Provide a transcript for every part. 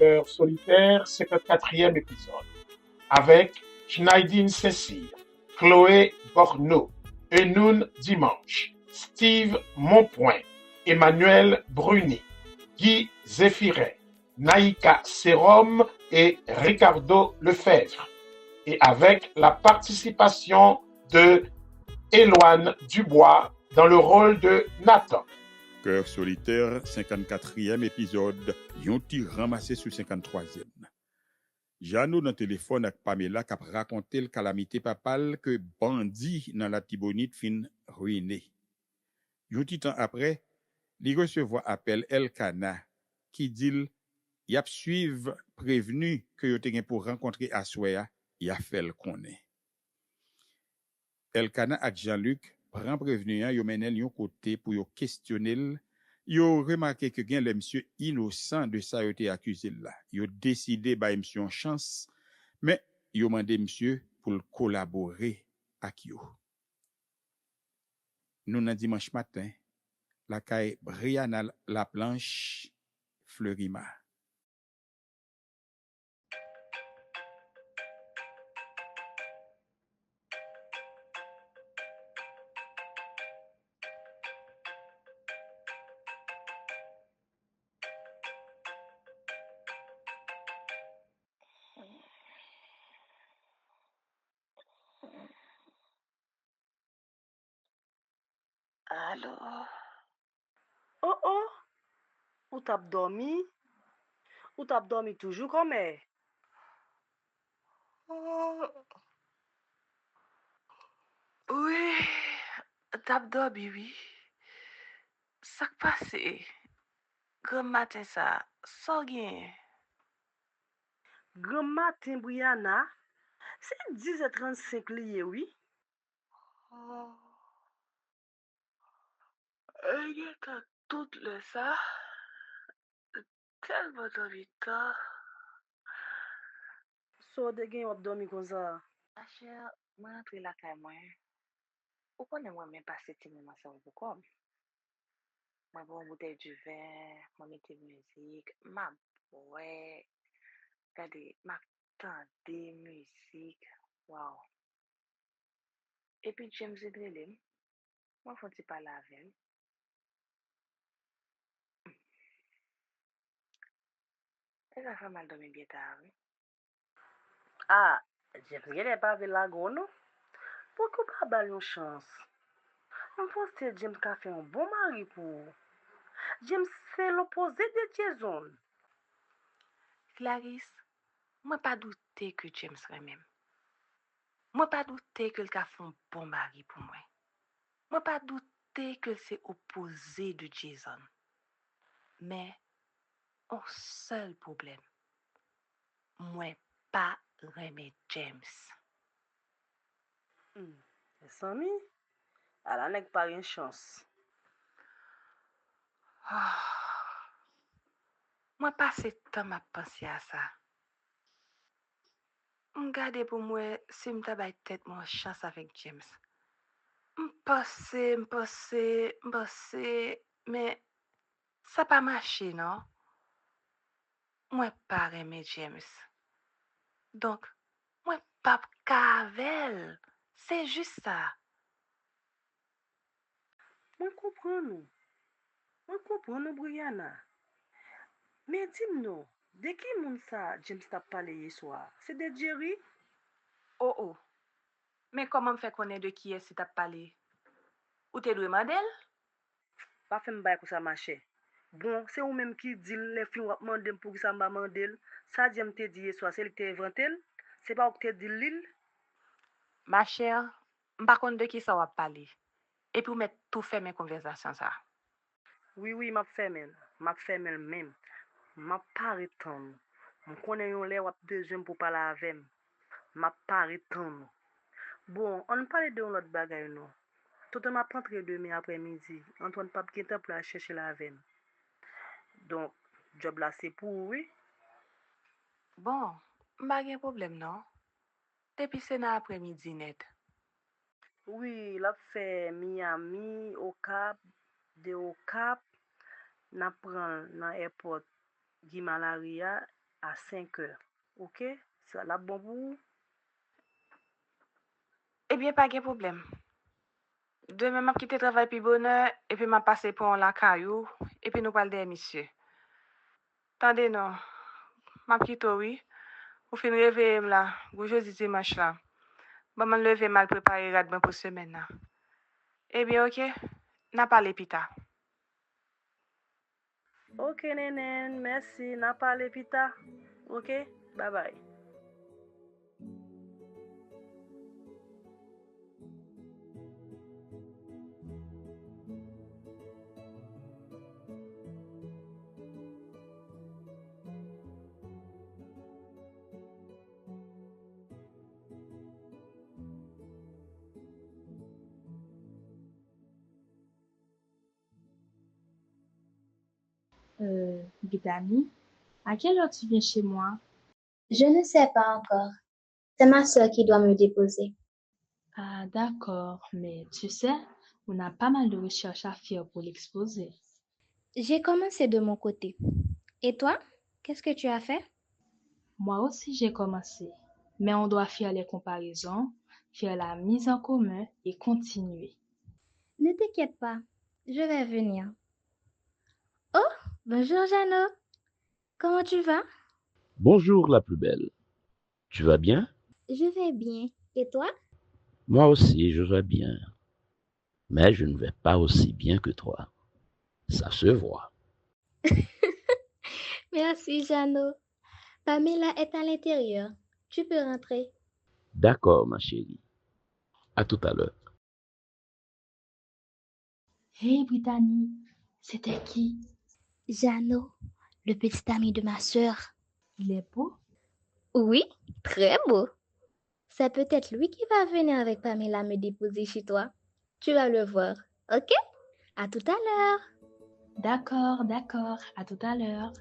Cœur solitaire, 54e épisode, avec Schneidine Cécile, Chloé Borneau, Enoun Dimanche, Steve Monpoint, Emmanuel Bruni, Guy Zéphiret, Naïka Sérom et Ricardo Lefebvre, et avec la participation de Éloane Dubois dans le rôle de Nathan. Cœur solitaire, 54e épisode, yon ti ramassé sur 53e. Jano dans téléphone avec Pamela qui a raconté le calamité papale que bandit dans la Tibonite fin ruiné. Yon ti temps après, li recevoir appel Elkana qui dit y a suivre prévenu que yo te gen pour rencontrer Aswea, y a fait le connaît. Elkana ak Jean-Luc prend prévenu yo menel yon côté pour yo questionner. Yo remarqué que gen le monsieur innocent de ça yo te accusé là. Yo décidé ba monsieur une chance, mais yo mandé monsieur pour collaborer avec yo. Nous nan dimanche matin, la caille Brianna la planche Fleurima. Allô? Oh, ou t'as dormi? Ou t'as dormi toujours comme elle? Oui, t'as dormi, oui. Ça qui passe, grand matin ça, sans rien. Grand matin, Brianna, c'est 10h35 lié, oui? Il y a tout le ça, tellement dormi tard. So de gen wap dormi comme ça? Ma chère, moi rentre la caille moi. Ou connaît moi même passer petit moment ça pour comme. Moi bon bouteille du vin, moi mettre musique, ma ouais, regardez, ma tante musique. Wow. Et puis James Edrelem, moi faut pas la avec. Elle a fait mal dormir bien tard. Ah, James gen pas avec la go, non? Pourquoi pas bal une chance? On pense que James a fait un bon mari pour. James c'est l'opposé de Jason. Clarisse, moi pas douter que James serait même. Moi pas douter que le a fait un bon mari pour moi. Moi pas douter que c'est opposé de Jason. Mais un seul problème. Moi pas aimer James. Samy, elle a n'est pas une chance. Moi passe temps à penser à ça. Regardez pour moi si m'ta bay tête mon chance avec James. M'passe, mais ça pas marché, non? Moi pas aimer James. Donc, moi pas cavel. C'est juste ça. Moi comprends, Brianna. Mais dis-moi, de qui moun ça James t'a parlé hier soir? C'est de Jerry? Oh. Mais comment me fait connaître de qui est-ce que t'as parlé? Ou t'es doué modèle? Pas fait m'bay pour ça marché. Bon, c'est ou même qui dit les filles wap mandem pour que ça m'a mandel. Ça James te dit hier soir, c'est lui qui t'a inventé. C'est pas ou que te dit l'île. Ma chère, m'pa konn de qui ça va parler. Et puis mettre tout fait mes conversations ça. Oui, m'a fait même même. M'a pas retendre. M'konne yon lè wap besoin pour parler avec. M'a pas retendre. Bon, on parle de l'autre bagay non. Tout m'a rentré demain après-midi. Antoine pas gen temps pour aller chercher la avec. Donc, job là c'est pour oui. Bon, m'pa gen problème non. Depuis c'est dans après-midi net. Oui, l'a fait Miami, au Cap, de au Cap, n'a prend dans airport Guy Malaria à 5 heures. OK? Ça la bon pour vous? Eh bien, pas de problème. Demain, m'a quitté travail puis bonheur, et puis m'a passé pour la caillou, et puis nous parlons des messieurs. Attendez, non. M'a quitté, oui. Ou fin réveiller là, ou jeudi dimanche là. Bon, m'a levé mal préparé radement pour semaine là. Eh bien, OK. N'a parlé plus tard. OK, Nénène, merci. N'a parlé plus tard. OK? Bye bye. Bidani, à quelle heure tu viens chez moi? Je ne sais pas encore. C'est ma sœur qui doit me déposer. Ah, d'accord, mais tu sais, on a pas mal de recherches à faire pour l'exposer. J'ai commencé de mon côté. Et toi, qu'est-ce que tu as fait? Moi aussi, j'ai commencé, mais on doit faire les comparaisons, faire la mise en commun et continuer. Ne t'inquiète pas, je vais venir. Oh, bonjour Jeannot. Comment tu vas? Bonjour la plus belle. Tu vas bien? Je vais bien. Et toi? Moi aussi, je vais bien. Mais je ne vais pas aussi bien que toi. Ça se voit. Merci Jeannot. Pamela est à l'intérieur. Tu peux rentrer. D'accord, ma chérie. À tout à l'heure. Hey, Brittany, c'était qui? Jeannot, le petit ami de ma sœur. Il est beau? Oui, très beau. C'est peut-être lui qui va venir avec Pamela me déposer chez toi. Tu vas le voir, ok? À tout à l'heure. D'accord, d'accord, à tout à l'heure.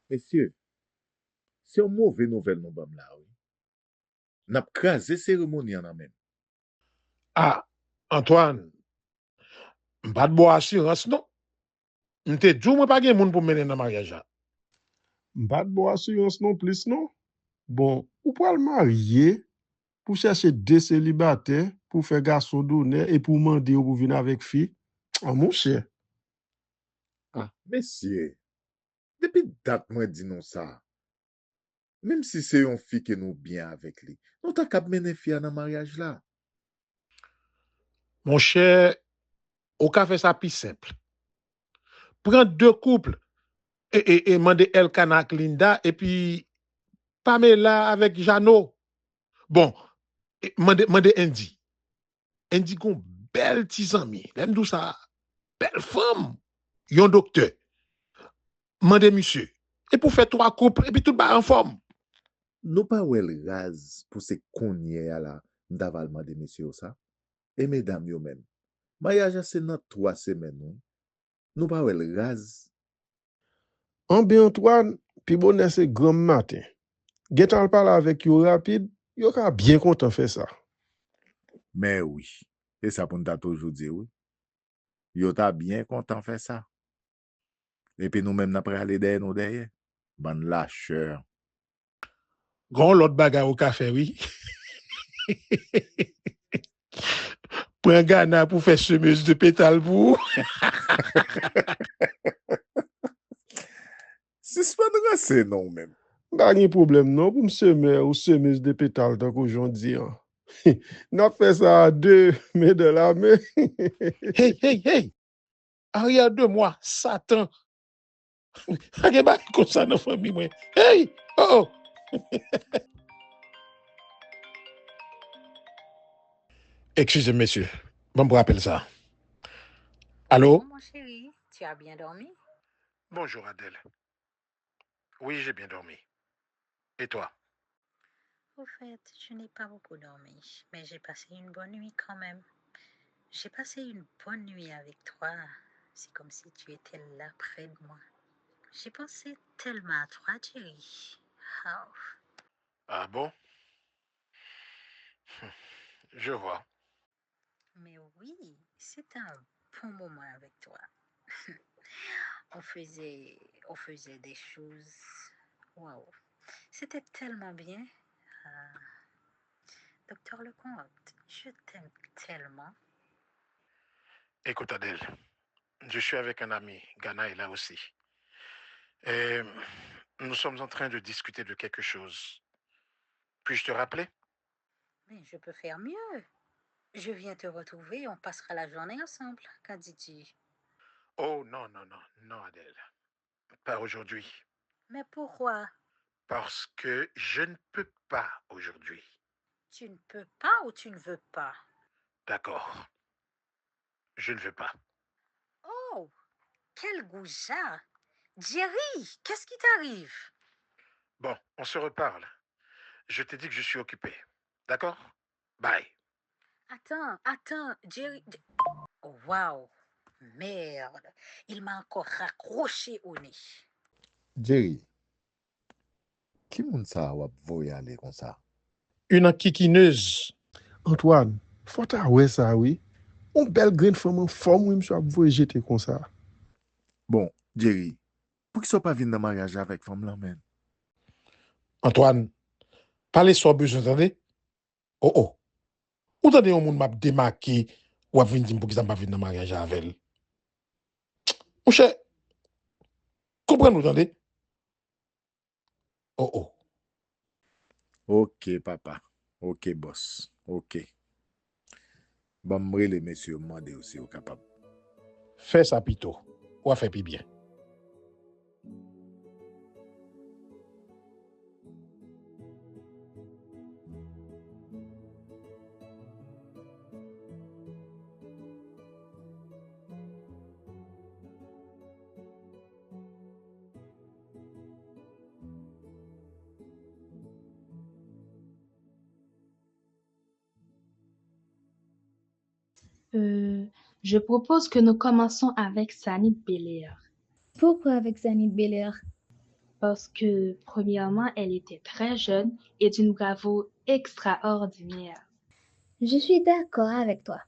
Messieurs, c'est une mauvaise nouvelle nous bam là, oui. N'a crasé cérémonie en même. Ah, Antoine, pas de bois assurance, non? M'te dit, moi, pas gen moun pour mener dans le mariage. Là. Pas de bon assurance non plus, non? Bon, ou pour le marier, pour chercher deux célibataires, pour faire garçon d'honneur et pour demander pour venir avec fille. Ah, mon cher. Ah, messieurs, depuis date, moi, dis nous ça. Même si c'est une fille qui nous bien avec lui, nous t'as qu'à mener fille dans le mariage là. Mon cher, au cas fait ça plus simple. Prends deux couples et mandez Elkana avec Linda et puis Pamela avec Jeannot. Bon, mandez Andy. Andy gon belle petite amie. L'aime d'où ça? Belle femme. Yon docteur. Mandez monsieur. Et pour faire trois couples et puis tout bas en forme. Nous pas ou el raz pour ces cogner à la d'avalement de messieurs ça. Et mesdames yo même. Mariage c'est dans 3 semaines. Non? Nous pas ou el raz. En bien Antoine, puis bonne c'est grand matin. Getan parle avec yo rapide, yo ka bien content faire ça. Mais oui. Et ça pour nous t'a toujours dit oui. Yo t'a bien content faire ça. Et puis nous même n'après aller derrière nous derrière. Ban lâcheur. Gon l'autre bagarre au café, oui. Prends Ghana pour faire semeuse de pétale pour. Suspendre c'est non même. Pas de problème non pour me semer ou semeuse de pétale tant qu'aujourd'hui. N'a fait ça à deux, mais de la main. Hey, hey, hey. Arrière de moi, Satan. Regarde pas comme ça dans la famille, moi. Hey! Oh, oh. Excusez, monsieur. Bon, me rappelle ça. Allô? Bon, mon chéri, tu as bien dormi? Bonjour, Adèle. Oui, j'ai bien dormi. Et toi? Au fait, je n'ai pas beaucoup dormi, mais j'ai passé une bonne nuit quand même. J'ai passé une bonne nuit avec toi. C'est comme si tu étais là près de moi. J'ai pensé tellement à toi, Jerry. Oh, Ah bon? Je vois. mais oui, c'était un bon moment avec toi. On faisait des choses. Waouh, c'était tellement bien. Ah, Docteur Lecomte, je t'aime tellement. Écoute, Adèle, je suis avec un ami. Ghana est là aussi. Et nous sommes en train de discuter de quelque chose. Puis-je te rappeler? Mais je peux faire mieux. Je viens te retrouver, on passera la journée ensemble. Qu'en dis-tu? Oh non, non, non, non, Adèle. Pas aujourd'hui. Mais pourquoi? Parce que je ne peux pas aujourd'hui. Tu ne peux pas ou tu ne veux pas? D'accord. Je ne veux pas. Oh, quel goujat! Jerry, qu'est-ce qui t'arrive? Bon, on se reparle. Je t'ai dit que je suis occupé. D'accord? Bye. Attends, Jerry. Oh, wow, merde, il m'a encore raccroché au nez. Jerry, qui moun sa wap voye ale kon sa? Une enquiquineuse. Antoine, faut ta ouais ça, oui. On belle graine femme en forme, oui, monsieur, vous jeter comme ça. Bon, Jerry, pou ki so pa vin nan mariage avek fam lan men? Antoine, parlez sans besoin, entendez? Oh oh. Ou tendez un monde m'a démarqué ou a vinn dire pour qu'ils pas venir dans mariage avec elle. Mon cher, comprenez-vous, entendez? Oh oh. Ok, papa. Ok, boss. Ok. Ba mre le messieurs mande aussi ou kapab. Fais ça plutôt. Ou a fait plus bien. Je propose que nous commençons avec Sanit Belair. Pourquoi avec Zanit Belair? Parce que, premièrement, elle était très jeune et d'une bravoure extraordinaire. Je suis d'accord avec toi.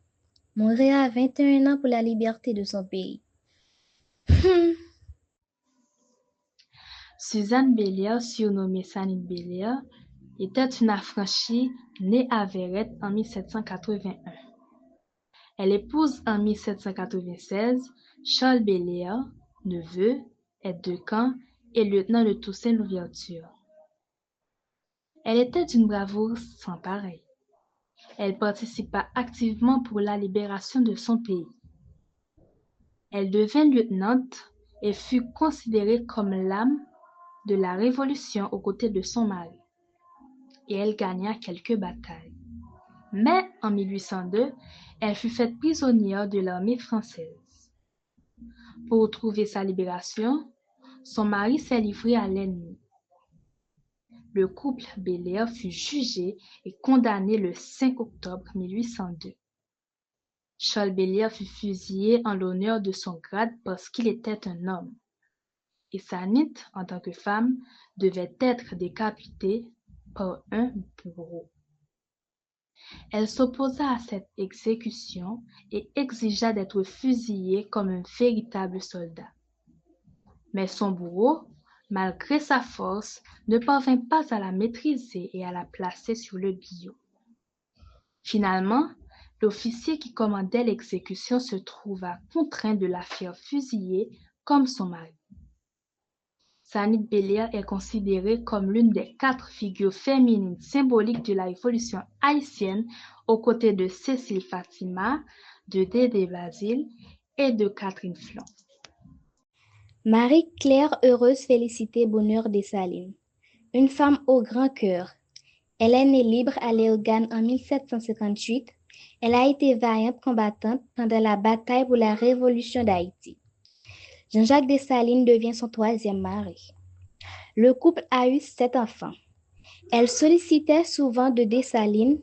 Montréal a 21 ans pour la liberté de son pays. Suzanne Belair, surnommée Sanit Belair, était une affranchie née à Verrette en 1781. Elle épouse en 1796 Charles Belair, neveu, aide de camp et lieutenant de Toussaint Louverture. Elle était d'une bravoure sans pareil. Elle participa activement pour la libération de son pays. Elle devint lieutenante et fut considérée comme l'âme de la Révolution aux côtés de son mari. Et elle gagna quelques batailles. Mais en 1802, elle fut faite prisonnière de l'armée française. Pour trouver sa libération, son mari s'est livré à l'ennemi. Le couple Belair fut jugé et condamné le 5 octobre 1802. Charles Belair fut fusillé en l'honneur de son grade parce qu'il était un homme. Et Sanit, en tant que femme, devait être décapitée par un bourreau. Elle s'opposa à cette exécution et exigea d'être fusillée comme un véritable soldat. Mais son bourreau, malgré sa force, ne parvint pas à la maîtriser et à la placer sur le billot. Finalement, l'officier qui commandait l'exécution se trouva contraint de la faire fusiller comme son mari. Sanit Belair est considérée comme l'une des 4 figures féminines symboliques de la Révolution haïtienne aux côtés de Cécile Fatima, de Dédé Basile et de Catherine Flon. Marie-Claire Heureuse Félicité Bonheur Dessalines. Une femme au grand cœur. Elle est née libre à Léogane en 1758. Elle a été vaillante combattante pendant la bataille pour la Révolution d'Haïti. Jean-Jacques Dessalines devient son 3e mari. Le couple a eu 7 enfants. Elle sollicitait souvent de Dessalines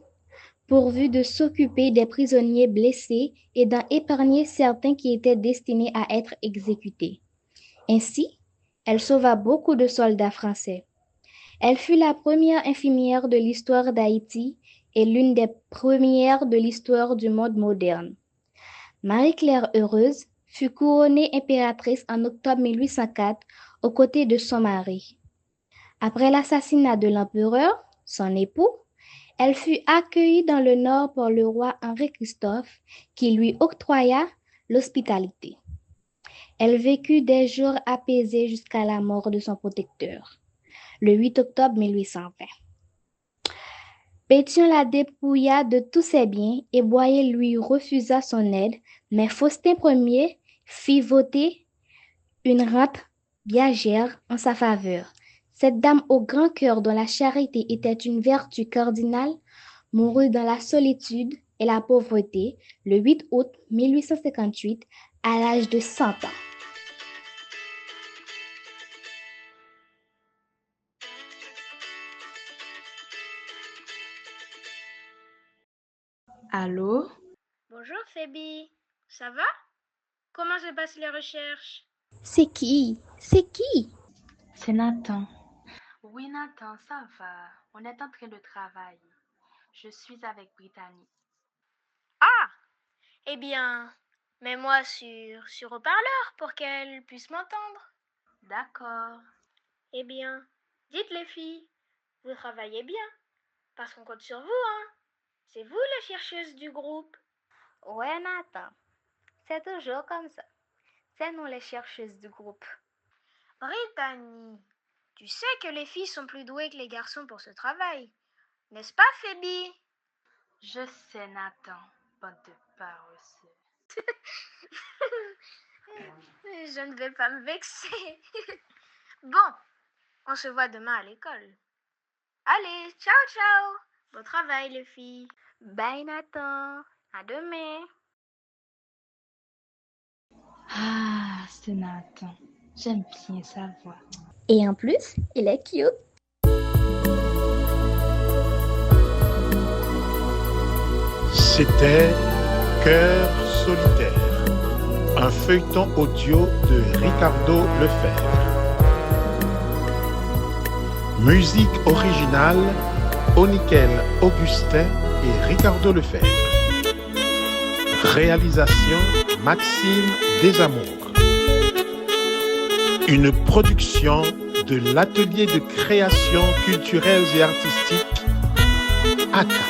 pourvu de s'occuper des prisonniers blessés et d'en épargner certains qui étaient destinés à être exécutés. Ainsi, elle sauva beaucoup de soldats français. Elle fut la première infirmière de l'histoire d'Haïti et l'une des premières de l'histoire du monde moderne. Marie-Claire Heureuse fut couronnée impératrice en octobre 1804 aux côtés de son mari. Après l'assassinat de l'empereur, son époux, elle fut accueillie dans le nord par le roi Henri-Christophe qui lui octroya l'hospitalité. Elle vécut des jours apaisés jusqu'à la mort de son protecteur, le 8 octobre 1820. Pétion la dépouilla de tous ses biens et Boyer lui refusa son aide, mais Faustin Ier fit voter une rente viagère en sa faveur. Cette dame au grand cœur dont la charité était une vertu cardinale mourut dans la solitude et la pauvreté le 8 août 1858 à l'âge de 100 ans. Allô? Bonjour Phoebe, ça va? Comment se passent les recherches? C'est qui? C'est Nathan. Oui, Nathan, ça va. On est en train de travailler. Je suis avec Brittany. Ah! Eh bien, mets-moi sur haut-parleur pour qu'elle puisse m'entendre. D'accord. Eh bien, dites les filles, vous travaillez bien, parce qu'on compte sur vous, hein? C'est vous les chercheuses du groupe. Ouais, Nathan, c'est toujours comme ça. C'est nous les chercheuses du groupe. Brittany, tu sais que les filles sont plus douées que les garçons pour ce travail, n'est-ce pas, Phoebe? Je sais, Nathan. Bande de paresseux. Je ne vais pas me vexer. Bon, on se voit demain à l'école. Allez, ciao, ciao. Bon travail, les filles. Bye, Nathan. À demain. Ah, c'est Nathan. J'aime bien sa voix. Et en plus, il est cute. C'était Cœur solitaire, un feuilleton audio de Ricardo Lefebvre. Musique originale, Onikel Augustin et Ricardo Lefebvre. Réalisation, Maxime Desamours. Une production de l'Atelier de création culturelle et artistique ACA.